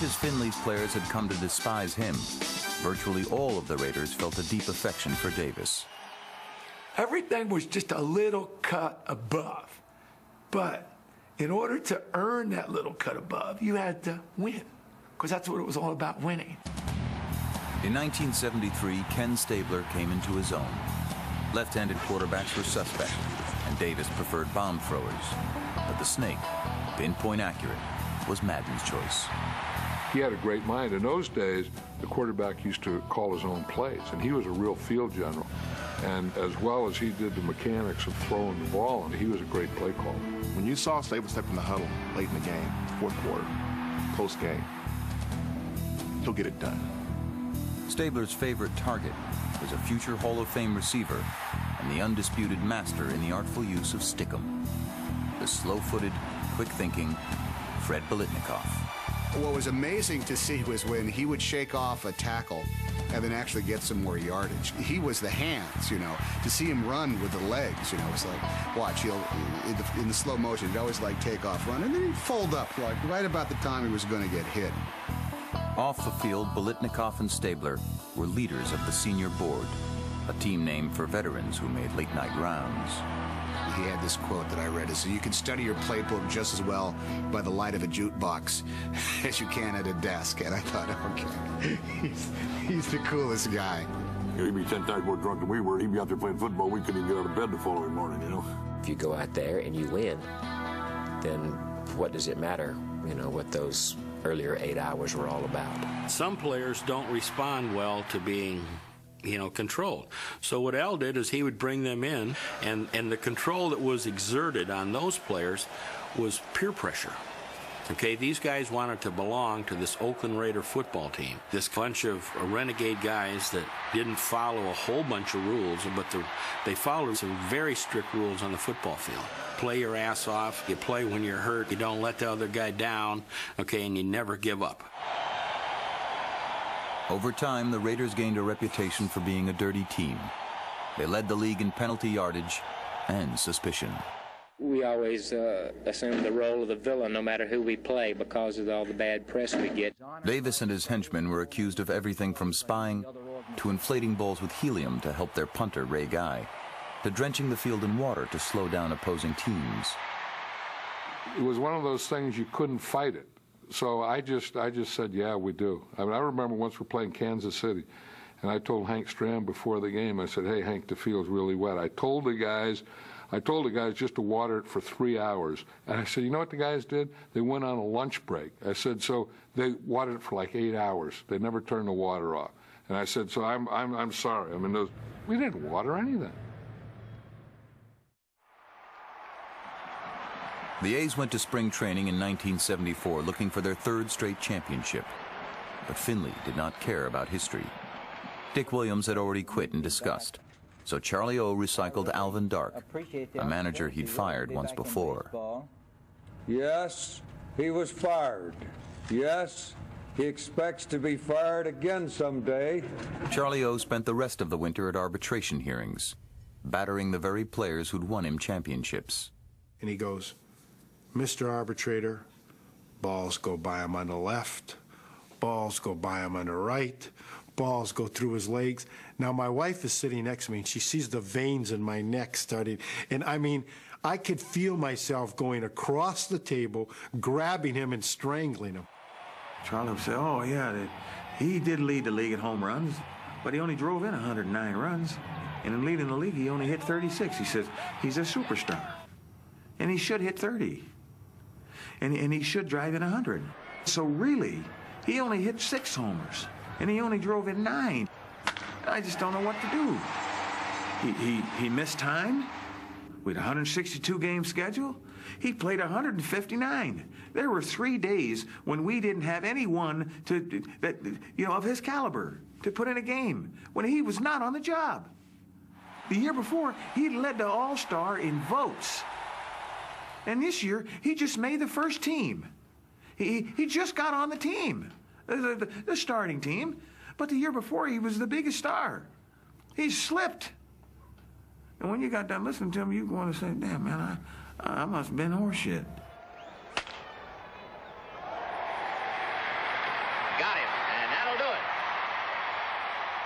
Much as Finley's players had come to despise him, virtually all of the Raiders felt a deep affection for Davis. Everything was just a little cut above. But in order to earn that little cut above, you had to win, because that's what it was all about, winning. In 1973, Ken Stabler came into his own. Left-handed quarterbacks were suspect, and Davis preferred bomb throwers. But the snake, pinpoint accurate, was Madden's choice. He had a great mind. In those days, the quarterback used to call his own plays, and he was a real field general. And as well as he did the mechanics of throwing the ball, and he was a great play caller. When you saw Stabler step in the huddle late in the game, fourth quarter, post game, he'll get it done. Stabler's favorite target was a future Hall of Fame receiver and the undisputed master in the artful use of stickum, the slow-footed, quick-thinking Fred Biletnikoff. What was amazing to see was when he would shake off a tackle and then actually get some more yardage. He was the hands, you know. To see him run with the legs, you know, it's like, watch, he'll, in the slow motion, he'd always like take off, run, and then he'd fold up, like right about the time he was going to get hit. Off the field, Biletnikoff and Stabler were leaders of the senior board, a team named for veterans who made late-night rounds. He had this quote that I read, is, you can study your playbook just as well by the light of a jukebox as you can at a desk. And I thought, okay, he's the coolest guy. He'd be 10 times more drunk than we were. He'd be out there playing football. We couldn't even get out of bed the following morning, you know. If you go out there and you win, then what does it matter, you know, what those earlier 8 hours were all about? Some players don't respond well to being, you know, controlled. So what Al did is he would bring them in, and the control that was exerted on those players was peer pressure. Okay, these guys wanted to belong to this Oakland Raider football team. This bunch of renegade guys that didn't follow a whole bunch of rules, but they followed some very strict rules on the football field. Play your ass off, you play when you're hurt, you don't let the other guy down, okay, and you never give up. Over time, the Raiders gained a reputation for being a dirty team. They led the league in penalty yardage and suspicion. We always assume the role of the villain no matter who we play because of all the bad press we get. Davis and his henchmen were accused of everything from spying to inflating balls with helium to help their punter, Ray Guy, to drenching the field in water to slow down opposing teams. It was one of those things you couldn't fight it. So I just said, yeah, we do. I mean, I remember once we're playing Kansas City, and I told Hank Stram before the game, I said, hey, Hank, the field's really wet. I told the guys just to water it for 3 hours. And I said, you know what the guys did? They went on a lunch break. I said, so they watered it for like 8 hours. They never turned the water off. And I said, so I'm sorry. I mean, we didn't water anything. The A's went to spring training in 1974 looking for their third straight championship. But Finley did not care about history. Dick Williams had already quit in disgust. So Charlie O recycled Alvin Dark, a manager he'd fired once before. Yes, he was fired. Yes, he expects to be fired again someday. Charlie O spent the rest of the winter at arbitration hearings, battering the very players who'd won him championships. And he goes, Mr. Arbitrator, balls go by him on the left, balls go by him on the right, balls go through his legs. Now, my wife is sitting next to me, and she sees the veins in my neck starting. And, I mean, I could feel myself going across the table, grabbing him and strangling him. Charlie would say, oh, yeah, he did lead the league in home runs, but he only drove in 109 runs. And in leading the league, he only hit 36. He says, he's a superstar. And he should hit 30. And he should drive in 100. So really, he only hit 6 homers. And he only drove in 9. I just don't know what to do. He missed time with a 162-game schedule. He played 159. There were 3 days when we didn't have anyone of his caliber to put in a game when he was not on the job. The year before, he led the All-Star in votes. And this year, he just made the first team. He just got on the team, the starting team. But the year before, he was the biggest star. He slipped. And when you got done listening to him, you want to say, damn, man, I must have been horseshit.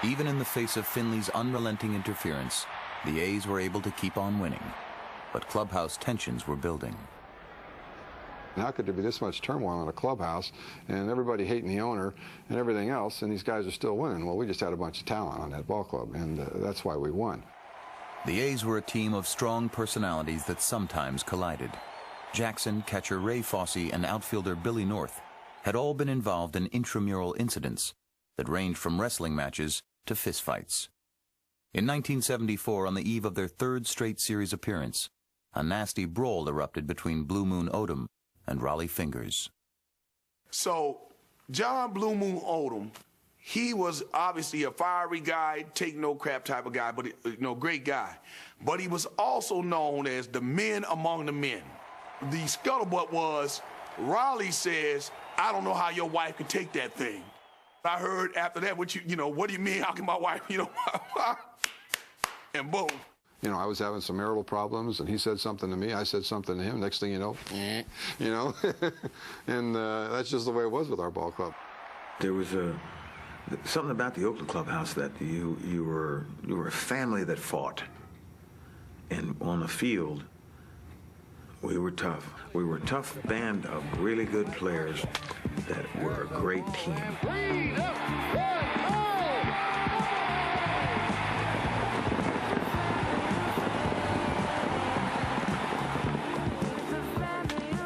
Even in the face of Finley's unrelenting interference, the A's were able to keep on winning. But clubhouse tensions were building. How could there be this much turmoil in a clubhouse and everybody hating the owner and everything else, and these guys are still winning? Well, we just had a bunch of talent on that ball club, and that's why we won. The A's were a team of strong personalities that sometimes collided. Jackson, catcher Ray Fosse, and outfielder Billy North had all been involved in intramural incidents that ranged from wrestling matches to fistfights. In 1974, on the eve of their third straight series appearance, a nasty brawl erupted between Blue Moon Odom and Raleigh Fingers. So, John Blue Moon Odom, he was obviously a fiery guy, take no crap type of guy, but great guy. But he was also known as the men among the men. The scuttlebutt was, Raleigh says, I don't know how your wife can take that thing. I heard after that, what do you mean? How can my wife, and boom. I was having some marital problems, and he said something to me. I said something to him. Next thing you know, and that's just the way it was with our ball club. There was something about the Oakland clubhouse that you were a family that fought, and on the field, we were tough. We were a tough band of really good players that were a great team.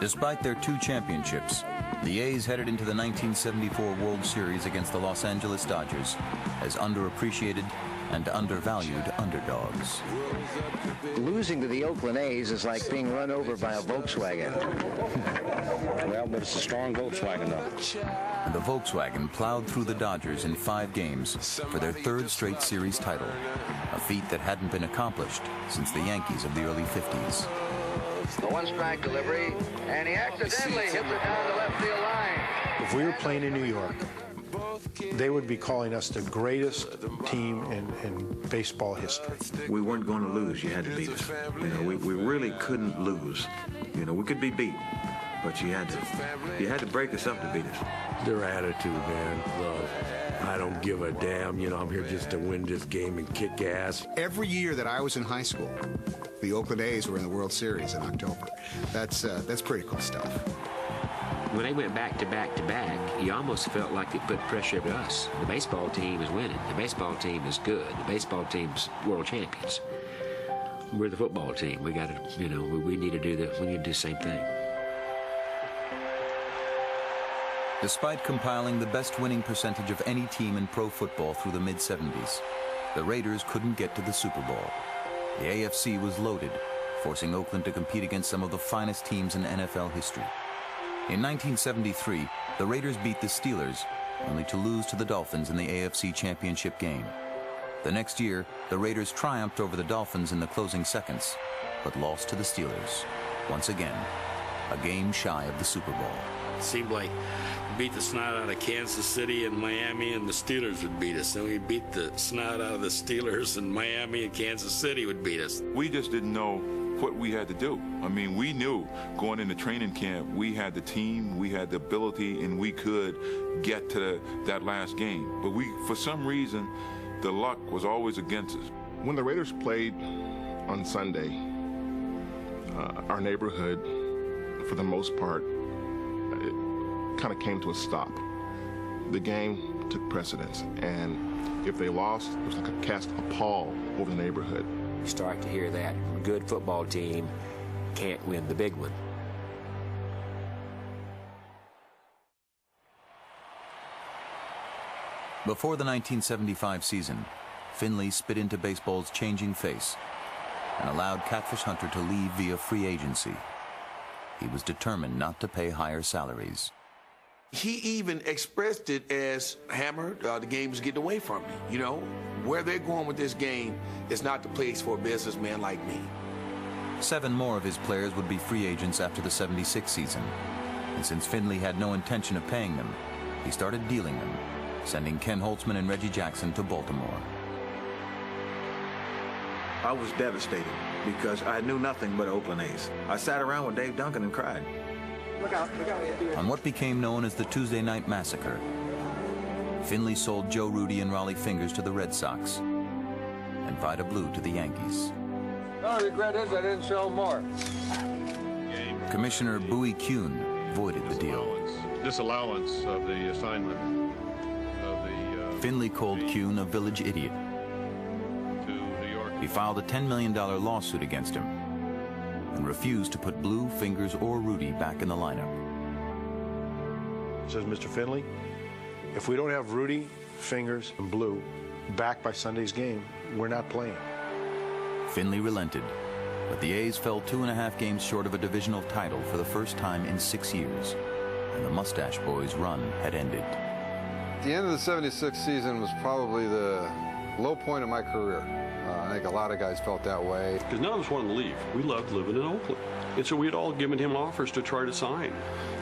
Despite their 2 championships, the A's headed into the 1974 World Series against the Los Angeles Dodgers as underappreciated and undervalued underdogs. Losing to the Oakland A's is like being run over by a Volkswagen. Well, but it's a strong Volkswagen, though. And the Volkswagen plowed through the Dodgers in 5 games for their 3rd straight series title, a feat that hadn't been accomplished since the Yankees of the early 50s. The one-strike delivery, and he accidentally hits it down the left field line. If we were playing in New York, they would be calling us the greatest team in baseball history. We weren't going to lose. You had to beat us. We really couldn't lose. We could be beat, but you had to break us up to beat us. Their attitude, man, I don't give a damn. I'm here just to win this game and kick ass. Every year that I was in high school, the Oakland A's were in the World Series in October. That's pretty cool stuff. When they went back to back to back, you almost felt like it put pressure on us. The baseball team is winning. The baseball team is good. The baseball team's world champions. We're the football team. We got to, we need to do the same thing. Despite compiling the best winning percentage of any team in pro football through the mid-70s, the Raiders couldn't get to the Super Bowl. The AFC was loaded, forcing Oakland to compete against some of the finest teams in NFL history. In 1973, the Raiders beat the Steelers, only to lose to the Dolphins in the AFC Championship game. The next year, the Raiders triumphed over the Dolphins in the closing seconds, but lost to the Steelers. Once again, a game shy of the Super Bowl. It seemed like we beat the snot out of Kansas City and Miami, and the Steelers would beat us. And we beat the snot out of the Steelers, and Miami and Kansas City would beat us. We just didn't know what we had to do. I mean, we knew going into training camp, we had the team, we had the ability, and we could get to that last game. But for some reason, the luck was always against us. When the Raiders played on Sunday, our neighborhood, for the most part, it kind of came to a stop. The game took precedence, and if they lost, it was like a cast a pall over the neighborhood. You start to hear that a good football team can't win the big one. Before the 1975 season, Finley spit into baseball's changing face and allowed Catfish Hunter to leave via free agency. He was determined not to pay higher salaries. He even expressed it as, Hammer, the game's getting away from me. Where they're going with this game is not the place for a businessman like me. 7 more of his players would be free agents after the 76 season. And since Finley had no intention of paying them, he started dealing them, sending Ken Holtzman and Reggie Jackson to Baltimore. I was devastated because I knew nothing but Oakland A's. I sat around with Dave Duncan and cried. On what became known as the Tuesday Night Massacre, Finley sold Joe Rudy and Raleigh Fingers to the Red Sox and Vida Blue to the Yankees. The only regret is I didn't sell more. Commissioner Bowie Kuhn voided the deal. Disallowance of the assignment of the... Finley called Kuhn a village idiot. He filed a $10 million lawsuit against him and refused to put Blue, Fingers, or Rudy back in the lineup. Says Mr. Finley, if we don't have Rudy, Fingers, and Blue back by Sunday's game, we're not playing. Finley relented, but the A's fell 2.5 games short of a divisional title for the first time in 6 years, and the Mustache Boys' run had ended. The end of the '76 season was probably the low point of my career. I think a lot of guys felt that way. Because none of us wanted to leave. We loved living in Oakland. And so we had all given him offers to try to sign.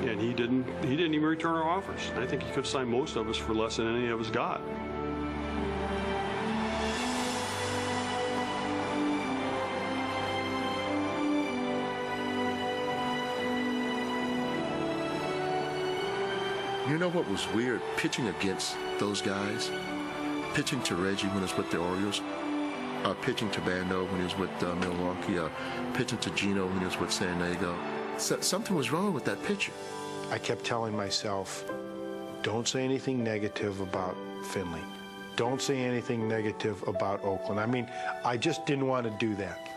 And he didn't even return our offers. I think he could have signed most of us for less than any of us got. You know what was weird? Pitching against those guys, pitching to Reggie when he was with the Orioles, pitching to Bando when he was with Milwaukee, pitching to Gino when he was with San Diego. Something was wrong with that pitcher. I kept telling myself, don't say anything negative about Finley. Don't say anything negative about Oakland. I mean, I just didn't want to do that.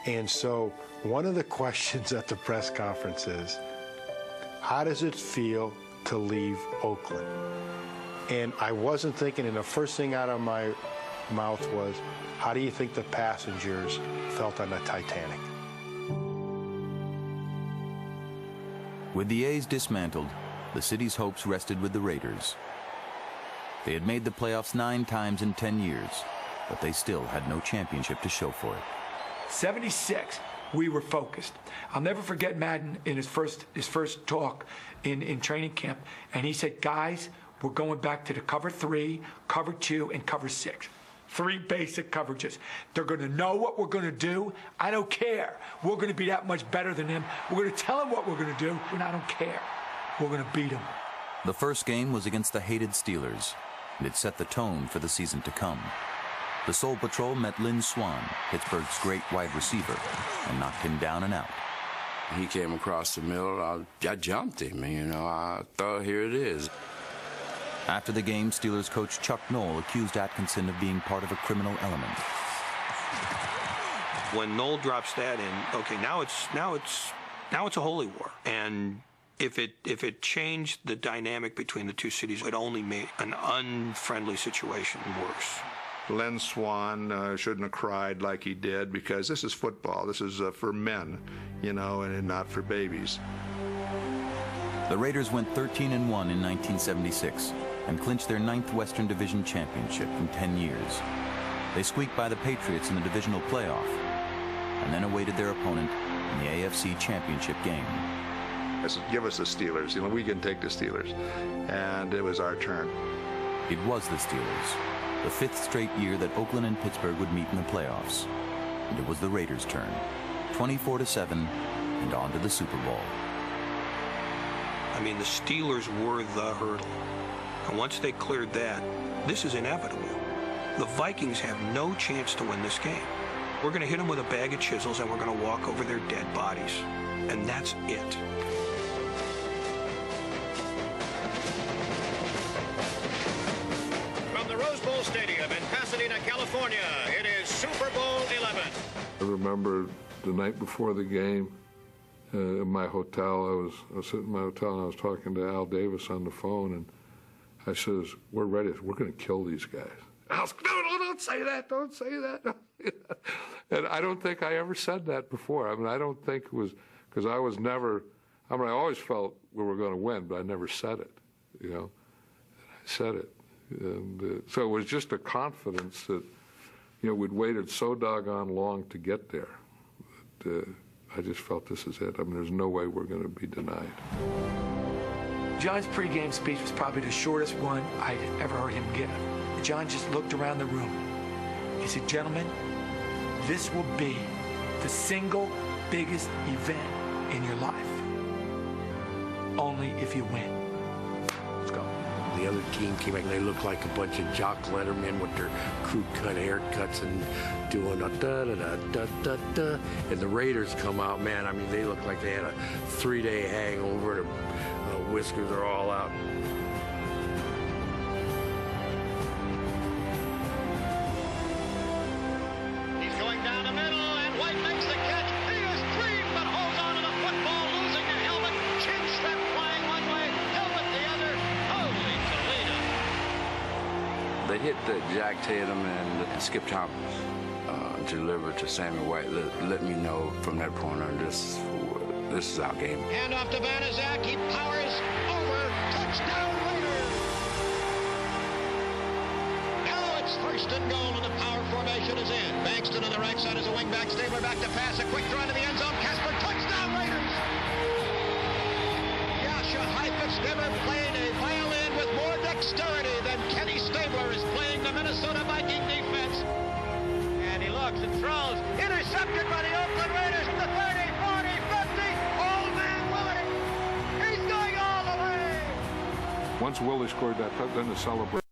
And so one of the questions at the press conference is, how does it feel to leave Oakland? And I wasn't thinking, and the first thing out of my mouth was, how do you think the passengers felt on the Titanic? With the A's dismantled, the city's hopes rested with the Raiders. They had made the playoffs 9 times in 10 years, but they still had no championship to show for it. 76, we were focused. I'll never forget Madden in his first talk in training camp, and he said, guys, we're going back to the cover 3, cover 2, and cover 6. 3 basic coverages. They're going to know what we're going to do. I don't care. We're going to be that much better than them. We're going to tell them what we're going to do, and I don't care. We're going to beat them. The first game was against the hated Steelers, and it set the tone for the season to come. The Soul Patrol met Lynn Swann, Pittsburgh's great wide receiver, and knocked him down and out. He came across the middle. I jumped him, you know. I thought, here it is. After the game, Steelers coach Chuck Noll accused Atkinson of being part of a criminal element. When Noll drops that in, okay, now it's a holy war, and if it changed the dynamic between the two cities, it only made an unfriendly situation worse. Len Swann shouldn't have cried like he did, because this is football. This is for men, you know, and not for babies. The Raiders went 13-1 in 1976 and clinched their 9th Western Division championship in 10 years. They squeaked by the Patriots in the divisional playoff and then awaited their opponent in the AFC championship game. I said, give us the Steelers. You know, we can take the Steelers. And it was our turn. It was the Steelers, the 5th straight year that Oakland and Pittsburgh would meet in the playoffs. And it was the Raiders' turn, 24-7, and on to the Super Bowl. I mean, the Steelers were the hurdle. And once they cleared that, this is inevitable. The Vikings have no chance to win this game. We're going to hit them with a bag of chisels, and we're going to walk over their dead bodies. And that's it. From the Rose Bowl Stadium in Pasadena, California, it is Super Bowl 11. I remember the night before the game, in my hotel, I was sitting in my hotel, and I was talking to Al Davis on the phone, and I says, we're ready. We're going to kill these guys. Al's, no, don't say that. Don't say that. And I don't think I ever said that before. I mean, I don't think it was, because I was never, I mean, I always felt we were going to win, but I never said it, you know. And I said it. And so it was just a confidence that, you know, we'd waited so doggone long to get there. That, I just felt this is it. I mean, there's no way we're going to be denied. John's pregame speech was probably the shortest one I'd ever heard him give. John just looked around the room. He said, gentlemen, this will be the single biggest event in your life. Only if you win. Let's go. The other team came back and they looked like a bunch of Jock Lettermen with their crew cut haircuts and doing a da-da-da-da-da-da. And the Raiders come out, man, I mean, they looked like they had a 3-day hangover. Their whiskers are all out. He's going down the middle, and White makes the catch. He is free, but holds on to the football, losing the helmet. Chin strap flying one way, helmet the other. Holy Toledo. They hit Jack Tatum and Skip Thomas delivered to Sammy White. Let me know from that point on this is our game. Hand off to Banaszak. He powers over. Touchdown Raiders. Now it's first and goal, and the power formation is in. Bankston on the right side as a wingback. Stabler back to pass. A quick throw to the end zone. Casper, touchdown Raiders. Yasha Heifetz never played a violin with more dexterity than Kenny Stabler is playing the Minnesota Viking defense. And he looks and throws. Intercepted by the Oakland Raiders at the 30, 40, 50. Old man Willie. He's going all the way. Once Willie scored that, then the celebration.